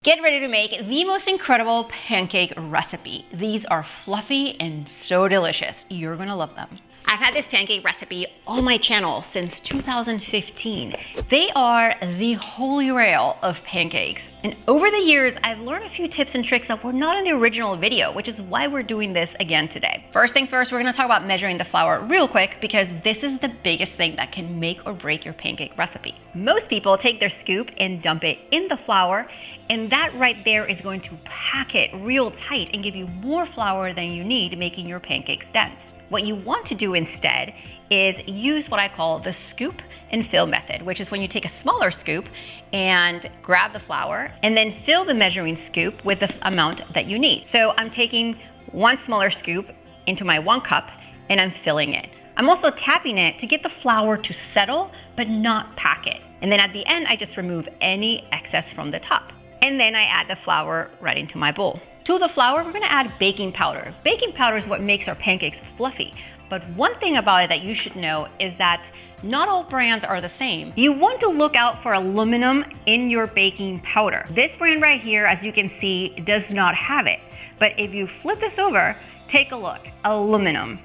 Get ready to make the most incredible pancake recipe. These are fluffy and so delicious. You're gonna love them. I've had this pancake recipe on my channel since 2015. They are the holy grail of pancakes. And over the years, I've learned a few tips and tricks that were not in the original video, which is why we're doing this again today. First things first, we're gonna talk about measuring the flour real quick because this is the biggest thing that can make or break your pancake recipe. Most people take their scoop and dump it in the flour, and that right there is going to pack it real tight and give you more flour than you need, making your pancakes dense. What you want to do instead is use what I call the scoop and fill method, which is when you take a smaller scoop and grab the flour and then fill the measuring scoop with the amount that you need. So I'm taking one smaller scoop into my 1 cup and I'm filling it. I'm also tapping it to get the flour to settle but not pack it. And then at the end, I just remove any excess from the top. And then I add the flour right into my bowl. To the flour, we're gonna add baking powder. Baking powder is what makes our pancakes fluffy. But one thing about it that you should know is that not all brands are the same. You want to look out for aluminum in your baking powder. This brand right here, as you can see, does not have it. But if you flip this over, take a look, aluminum.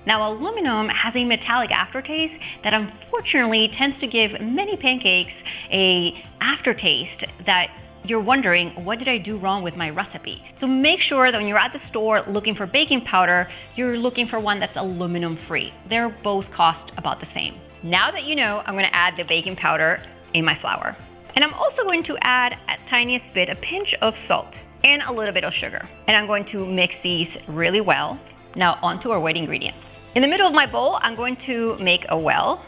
Now, aluminum has a metallic aftertaste that unfortunately tends to give many pancakes an aftertaste that you're wondering, what did I do wrong with my recipe? So make sure that when you're at the store looking for baking powder, you're looking for one that's aluminum free. They're both cost about the same. Now that you know, I'm gonna add the baking powder in my flour. And I'm also going to add a tiniest bit, a pinch of salt and a little bit of sugar. And I'm going to mix these really well. Now onto our wet ingredients. In the middle of my bowl, I'm going to make a well,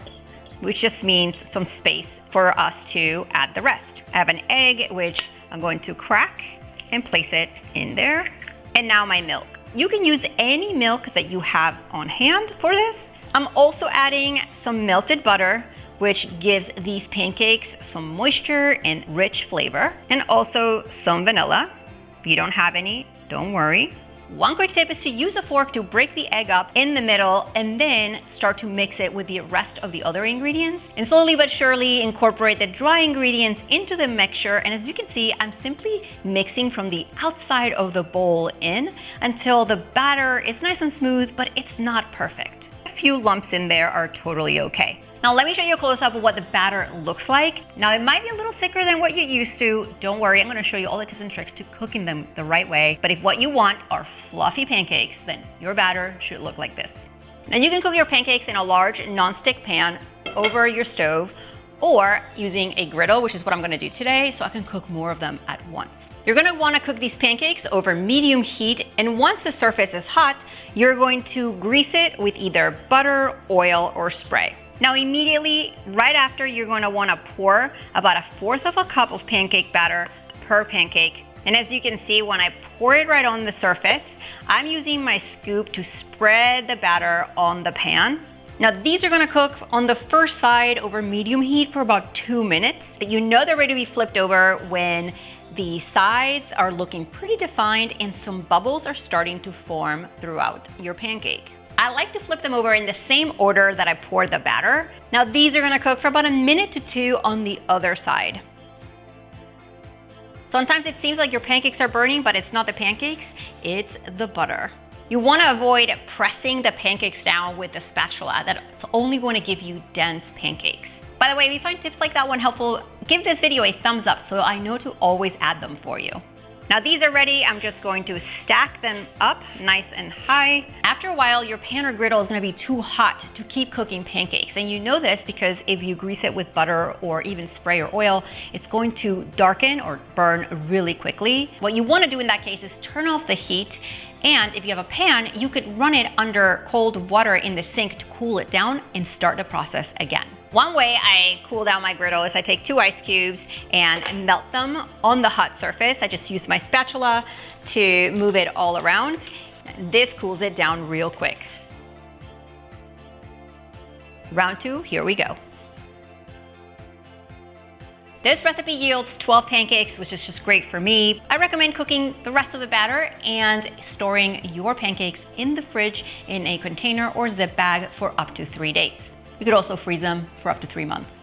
which just means some space for us to add the rest. I have an egg, which I'm going to crack and place it in there. And now my milk. You can use any milk that you have on hand for this. I'm also adding some melted butter, which gives these pancakes some moisture and rich flavor, and also some vanilla. If you don't have any, don't worry. One quick tip is to use a fork to break the egg up in the middle and then start to mix it with the rest of the other ingredients. And slowly but surely incorporate the dry ingredients into the mixture. And as you can see, I'm simply mixing from the outside of the bowl in until the batter is nice and smooth, but it's not perfect. A few lumps in there are totally okay. Now let me show you a close-up of what the batter looks like. Now it might be a little thicker than what you're used to. Don't worry, I'm gonna show you all the tips and tricks to cooking them the right way. But if what you want are fluffy pancakes, then your batter should look like this. Now you can cook your pancakes in a large non-stick pan over your stove or using a griddle, which is what I'm gonna do today, so I can cook more of them at once. You're gonna wanna cook these pancakes over medium heat, and once the surface is hot, you're going to grease it with either butter, oil, or spray. Now immediately, right after, you're going to want to pour about 1/4 cup of pancake batter per pancake. And as you can see, when I pour it right on the surface, I'm using my scoop to spread the batter on the pan. Now these are going to cook on the first side over medium heat for about 2 minutes. You know they're ready to be flipped over when the sides are looking pretty defined and some bubbles are starting to form throughout your pancake. I like to flip them over in the same order that I poured the batter. Now these are gonna cook for about 1 to 2 minutes on the other side. Sometimes it seems like your pancakes are burning, but it's not the pancakes, it's the butter. You wanna avoid pressing the pancakes down with the spatula. That's only gonna give you dense pancakes. By the way, if you find tips like that one helpful, give this video a thumbs up so I know to always add them for you. Now these are ready. I'm just going to stack them up nice and high. After a while, your pan or griddle is gonna be too hot to keep cooking pancakes. And you know this because if you grease it with butter or even spray or oil, it's going to darken or burn really quickly. What you wanna do in that case is turn off the heat. And if you have a pan, you could run it under cold water in the sink to cool it down and start the process again. One way I cool down my griddle is I take 2 ice cubes and melt them on the hot surface. I just use my spatula to move it all around. This cools it down real quick. Round 2, here we go. This recipe yields 12 pancakes, which is just great for me. I recommend cooking the rest of the batter and storing your pancakes in the fridge in a container or zip bag for up to 3 days. You could also freeze them for up to 3 months.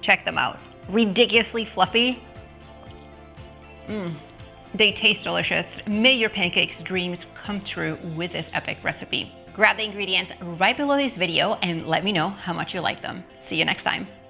Check them out. ridiculously fluffy. They taste delicious. May your pancakes dreams come true with this epic recipe. Grab the ingredients right below this video and let me know how much you like them. See you next time.